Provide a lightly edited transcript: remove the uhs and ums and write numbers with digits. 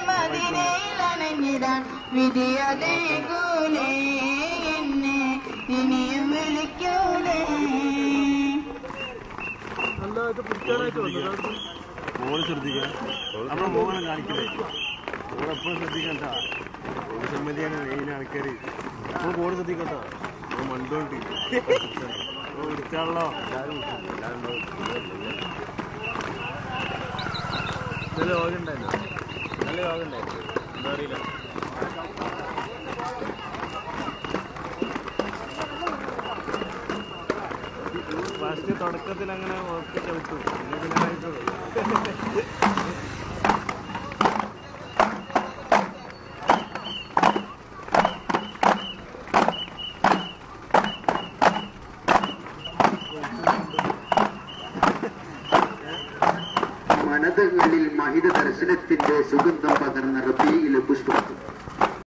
മദിനയിലണഞ്ഞിടാൻ വിധിയതേകൂലേ എന്നെ ഇനിയും വിളിക്കൂലേ. ഫോൺ ശ്രദ്ധിക്കാം, നമ്മുടെ മോഹനം കാണിക്കണേ. ഫോണെപ്പോഴും ശ്രദ്ധിക്കണ്ട. ഒരു സമ്മതിയാണ് മെയിൻ ആൾക്കാർ. അപ്പോൾ ഫോൺ ശ്രദ്ധിക്കണ്ട. മണ്ടോണ്ട് വിളിച്ചാണല്ലോ എല്ലാവരും. നല്ല യോഗ ഉണ്ടായിരുന്നു, നല്ല യോഗ ഉണ്ടായിരുന്നു. എന്താ അറിയില്ല, ഫസ്റ്റ് തുടക്കത്തിൽ അങ്ങനെ ഓക്കെ ചവിട്ടു, മനതങ്ങളിൽ മഹിത ദർശനത്തിന്റെ സുഗന്ധം പകർന്ന റബീഇലെ പുഷ്പം.